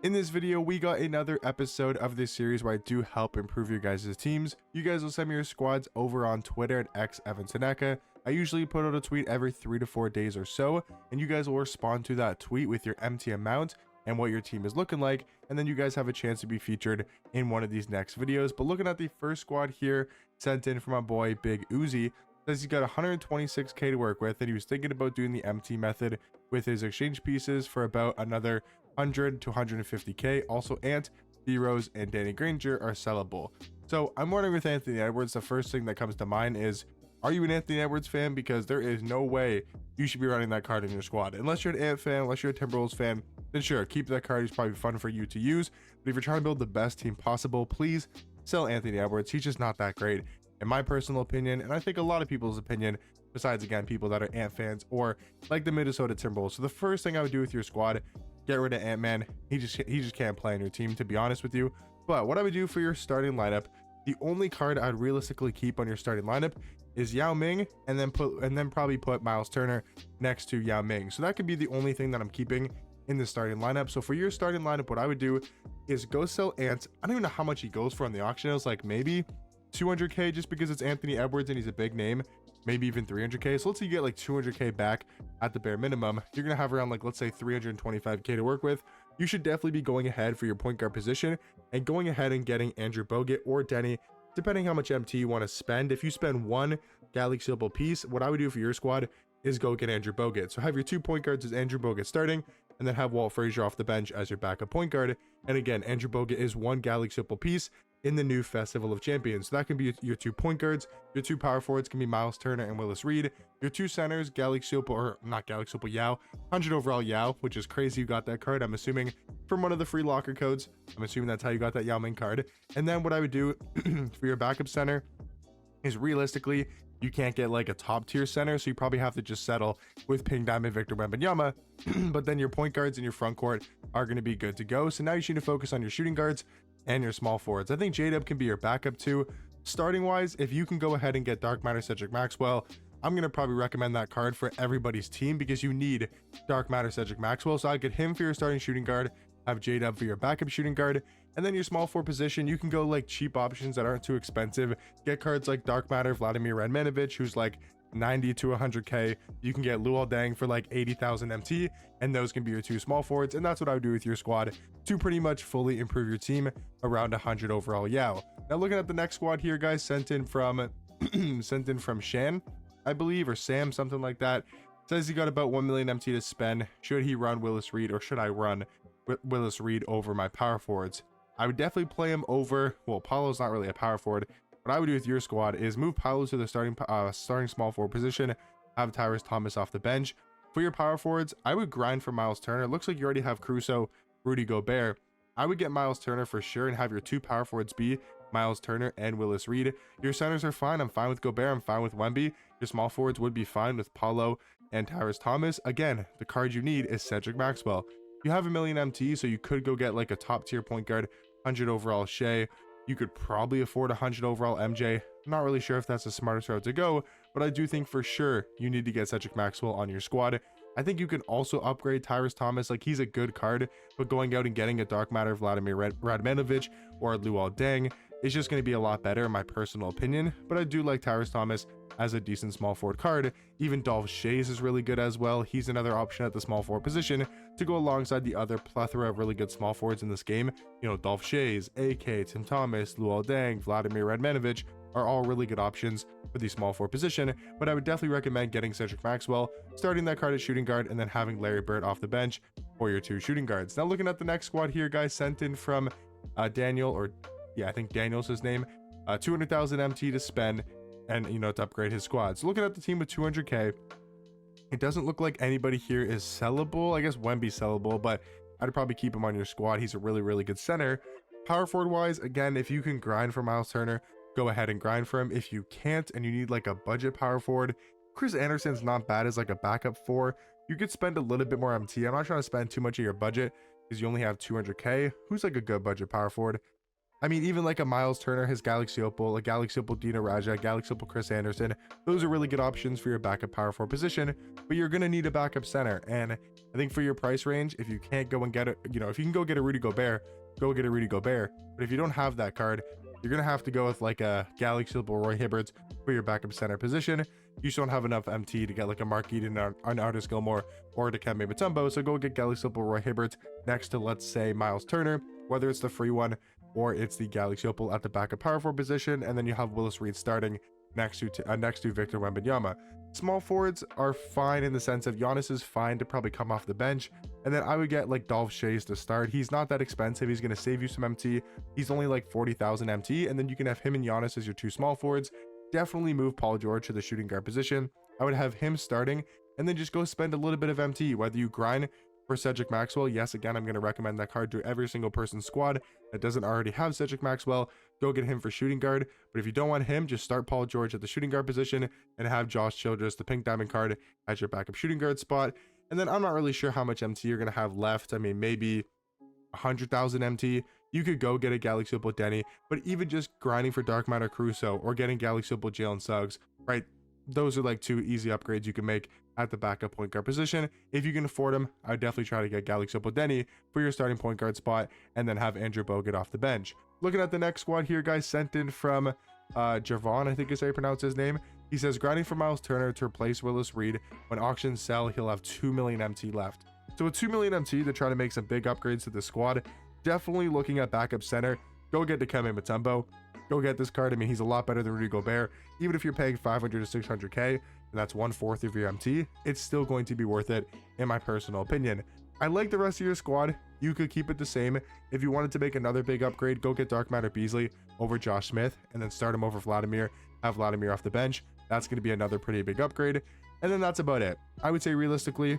In this video, we got another episode of this series where I do help improve your guys' teams. You guys will send me your squads over on Twitter at xevantaneka. I usually put out a tweet every 3 to 4 days or so, and you guys will respond to that tweet with your MT amount and what your team is looking like, and then you guys have a chance to be featured in one of these next videos. But looking at the first squad here, sent in from my boy Big Uzi, says he's got 126k to work with, and he was thinking about doing the MT method with his exchange pieces for about another 100 to 150k. Also, Ant, D-Rose, and Danny Granger are sellable. So I'm wondering with Anthony Edwards, the first thing that comes to mind is, are you an Anthony Edwards fan? Because there is no way you should be running that card in your squad. Unless you're an Ant fan, unless you're a Timberwolves fan, then sure, keep that card. It's probably fun for you to use. But if you're trying to build the best team possible, please sell Anthony Edwards. He's just not that great, in my personal opinion, and I think a lot of people's opinion, besides, again, people that are Ant fans or like the Minnesota Timberwolves. So the first thing I would do with your squad, get rid of Ant-Man. He just can't play on your team, to be honest with you. But what I would do for your starting lineup, the only card I'd realistically keep on your starting lineup is Yao Ming, and then probably put Miles Turner next to Yao Ming. So that could be the only thing that I'm keeping in the starting lineup. So for your starting lineup, what I would do is go sell Ant. I don't even know how much he goes for on the auction house, like maybe 200k, just because it's Anthony Edwards and he's a big name, maybe even 300k. So let's say you get like 200k back at the bare minimum. You're gonna have around, like, let's say 325k to work with. You should definitely be going ahead for your point guard position and going ahead and getting Andrew Bogut or Denny, depending how much MT you want to spend. If you spend one Galaxy Opal piece, what I would do for your squad is go get Andrew Bogut. So have your 2 point guards as Andrew Bogut starting, and then have Walt Frazier off the bench as your backup point guard. And again, Andrew Bogut is 1 Galaxy Opal piece in the new Festival of Champions. So that can be your 2 point guards. Your 2 power forwards can be Miles Turner and Willis Reed. Your 2 centers, Galaxy Opal, or not Galaxy Opal, Yao, 100 overall Yao, which is crazy you got that card. I'm assuming from one of the free locker codes. I'm assuming that's how you got that Yao Ming card. And then what I would do for your backup center is, realistically, you can't get like a top tier center, so you probably have to just settle with Ping Diamond Victor Wembanyama. But then your point guards and your front court are going to be good to go. So now you should focus on your shooting guards and your small forwards. I think J-Dub can be your backup too. Starting wise, if you can go ahead and get Dark Matter Cedric Maxwell, I'm going to probably recommend that card for everybody's team, because you need Dark Matter Cedric Maxwell. So I'd get him for your starting shooting guard, have J-Dub for your backup shooting guard, and then your small forward position, you can go like cheap options that aren't too expensive. Get cards like Dark Matter Vladimir Radmanovic, who's like 90 to 100k. You can get Luol Deng for like 80,000 MT, and those can be your 2 small forwards. And that's what I would do with your squad to pretty much fully improve your team around 100 overall Yao. Now looking at the next squad here, guys, sent in from Shan, I believe, or Sam, something like that. Says he got about 1 million MT to spend. Should he run Willis Reed, or should I run Willis Reed over my power forwards? I would definitely play him over, well, Paulo's not really a power forward. What I would do with your squad is move Paulo to the starting small forward position, have Tyrese Thomas off the bench. For your power forwards, I would grind for Miles Turner. It looks like you already have Caruso, Rudy Gobert. I would get Miles Turner for sure and have your 2 power forwards be Miles Turner and Willis Reed. Your centers are fine. I'm fine with Gobert. I'm fine with Wemby. Your small forwards would be fine with Paulo and Tyrese Thomas. Again, the card you need is Cedric Maxwell. You have 1 million MT, so you could go get like a top tier point guard, 100 overall Shea. You could probably afford 100 overall MJ. I'm not really sure if that's the smartest route to go, but I do think for sure you need to get Cedric Maxwell on your squad. I think you can also upgrade Tyrese Thomas. Like, he's a good card, but going out and getting a Dark Matter Vladimir Radmanovic or Luol Deng is just going to be a lot better, in my personal opinion. But I do like Tyrese Thomas as a decent small forward card. Even Dolph Shays is really good as well. He's another option at the small forward position to go alongside the other plethora of really good small forwards in this game. You know, Dolph Shays, AK, Tim Thomas, Luol Deng, Vladimir Radmanovic are all really good options for the small forward position. But I would definitely recommend getting Cedric Maxwell, starting that card at shooting guard, and then having Larry Bird off the bench for your 2 shooting guards. Now looking at the next squad here, guys, sent in from Daniel, or yeah, I think Daniel's his name. 200,000 MT to spend, and, you know, to upgrade his squad. So looking at the team with 200k, it doesn't look like anybody here is sellable. I guess Wemby's sellable, but I'd probably keep him on your squad. He's a really, really good center. Power forward wise, again, if you can grind for Miles Turner, go ahead and grind for him. If you can't and you need like a budget power forward, Chris Anderson's not bad as like a backup 4. You could spend a little bit more MT. I'm not trying to spend too much of your budget because you only have 200k. Who's like a good budget power forward? I mean, even like a Miles Turner, his Galaxy Opal, a Galaxy Opal Dino Raja, Galaxy Opal Chris Anderson, those are really good options for your backup power forward position, but you're going to need a backup center. And I think for your price range, if you can't go and get it, you know, if you can go get a Rudy Gobert, go get a Rudy Gobert. But if you don't have that card, you're going to have to go with like a Galaxy Opal Roy Hibbert for your backup center position. You just don't have enough MT to get like a Mark Eden, an Artis Gilmore, or a Dikembe Mutombo. So go get Galaxy Opal Roy Hibbert next to, let's say, Miles Turner, whether it's the free one or it's the Galaxy Opal at the backup power forward position, and then you have Willis Reed starting next to Victor Wembanyama. Small forwards are fine in the sense of Giannis is fine to probably come off the bench, and then I would get like Dolph Shays to start. He's not that expensive. He's going to save you some MT. He's only like 40,000 MT, and then you can have him and Giannis as your two small forwards. Definitely move Paul George to the shooting guard position. I would have him starting, and then just go spend a little bit of MT, whether you grind for Cedric Maxwell. Yes, again, I'm going to recommend that card to every single person's squad that doesn't already have Cedric Maxwell. Go get him for shooting guard. But if you don't want him, just start Paul George at the shooting guard position and have Josh Childress, the pink diamond card, as your backup shooting guard spot. And then I'm not really sure how much MT you're going to have left. I mean, maybe 100,000 MT. You could go get a Galaxy Opal Denny, but even just grinding for Dark Matter Caruso or getting Galaxy Opal Jalen Suggs, right? Those are like two easy upgrades you can make at the backup point guard position. If you can afford them, I would definitely try to get Galaxy Opal Denny for your starting point guard spot, and then have Andrew Bogut off the bench. Looking at the next squad here, guys, sent in from Javon, I think is how you pronounce his name. He says, grinding for Miles Turner to replace Willis Reed. When auctions sell, he'll have 2 million MT left. So with 2 million MT to try to make some big upgrades to the squad, definitely looking at backup center. Go get Dikembe Mutombo. Go get this card. I mean, he's a lot better than Rudy Gobert. Even if you're paying 500 to 600k, and that's 1/4 of your MT, it's still going to be worth it, in my personal opinion. I like the rest of your squad. You could keep it the same. If you wanted to make another big upgrade, go get Dark Matter Beasley over Josh Smith, and then start him over Vladimir. Have Vladimir off the bench. That's going to be another pretty big upgrade. And then that's about it. I would say realistically,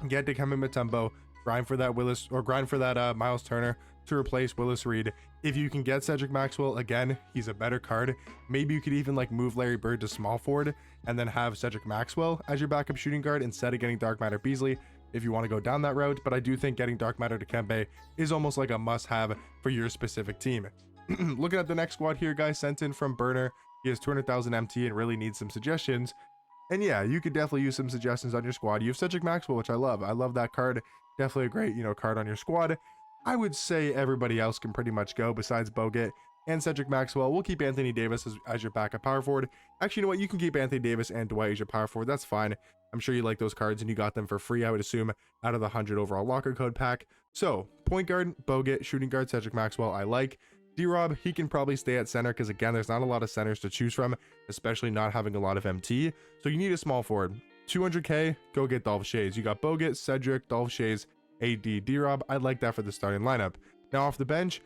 get Dikembe Mutombo, grind for that Miles Turner to replace Willis Reed. If you can get Cedric Maxwell, again, he's a better card. Maybe you could even like move Larry Bird to small forward and then have Cedric Maxwell as your backup shooting guard instead of getting Dark Matter Beasley, if you want to go down that route. But I do think getting Dark Matter Dikembe is almost like a must-have for your specific team. Looking at the next squad here, guys, sent in from Burner. He has 200,000 MT and really needs some suggestions. And yeah, you could definitely use some suggestions on your squad. You have Cedric Maxwell, which I love. I love that card. Definitely a great, card on your squad. I would say everybody else can pretty much go besides Bogut and Cedric Maxwell. We'll keep Anthony Davis as your backup power forward. Actually, you know what? You can keep Anthony Davis and Dwight as your power forward. That's fine. I'm sure you like those cards and you got them for free, I would assume, out of the 100 overall locker code pack. So, point guard, Bogut, shooting guard, Cedric Maxwell, I like. D-Rob, he can probably stay at center because, again, there's not a lot of centers to choose from, especially not having a lot of MT. So you need a small forward. 200k, go get Dolph Shays. You got Bogut, Cedric, Dolph Shays, AD, D-Rob. I'd like that for the starting lineup. Now off the bench,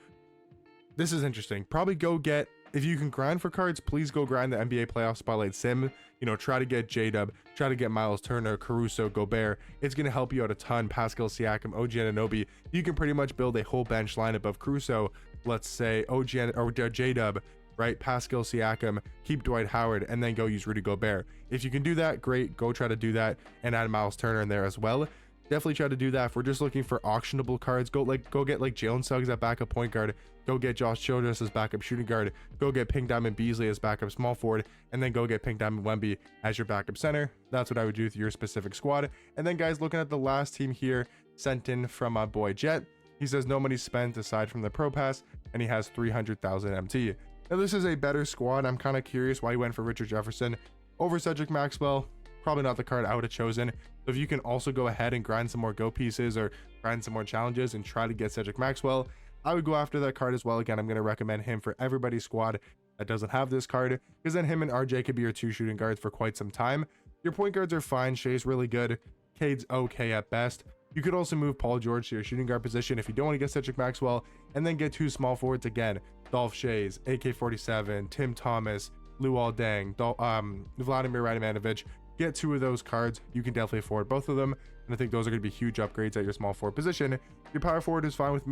this is interesting. Probably go get, if you can grind for cards, please go grind the NBA playoff spotlight sim. Try to get J-Dub, try to get Miles Turner, Caruso, Gobert. It's going to help you out a ton. Pascal Siakam, OG Anunoby. You can pretty much build a whole bench lineup of Caruso, let's say OG or J-Dub, right? Pascal Siakam, keep Dwight Howard, and then go use Rudy Gobert. If you can do that, great. Go try to do that and add Miles Turner in there as well. Definitely try to do that. If we're just looking for auctionable cards, go get like Jalen Suggs at backup point guard. Go get Josh Childress as backup shooting guard. Go get Pink Diamond Beasley as backup small forward, and then go get Pink Diamond Wemby as your backup center. That's what I would do with your specific squad. And then, guys, looking at the last team here, sent in from my boy Jet. He says no money spent aside from the Pro Pass, and he has 300,000 MT. Now, this is a better squad. I'm kind of curious why he went for Richard Jefferson over Cedric Maxwell. Probably not the card I would have chosen. So if you can also go ahead and grind some more go pieces or grind some more challenges and try to get Cedric Maxwell, I would go after that card as well. Again, I'm going to recommend him for everybody's squad that doesn't have this card, because then him and RJ could be your two shooting guards for quite some time. Your point guards are fine. Shay's really good. Cade's okay at best. You could also move Paul George to your shooting guard position if you don't want to get Cedric Maxwell, and then get two small forwards again. Dolph Shays, AK-47, Tim Thomas, Luol Deng, Vladimir Radovanovic. Get two of those cards. You can definitely afford both of them, and I think those are going to be huge upgrades at your small forward position. Your power forward is fine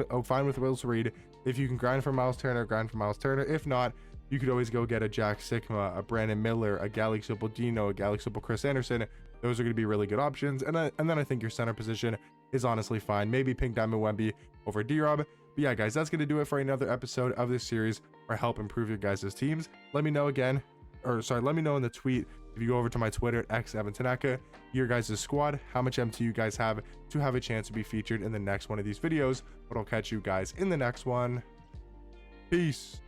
with Willis Reed. If you can grind for Miles Turner, grind for Miles Turner. If not, you could always go get a Jack Sigma, a Brandon Miller, a Galaxy Opal Dino, a Galaxy Opal Chris Anderson. Those are going to be really good options. And then I think your center position is honestly fine. Maybe Pink Diamond Wemby over D-Rob. But yeah, guys, that's going to do it for another episode of this series where I help improve your guys' teams. Let me know again, let me know in the tweet, if you go over to my Twitter at xevantanaka, your guys' squad, how much MT you guys have to have a chance to be featured in the next one of these videos. But I'll catch you guys in the next one. Peace.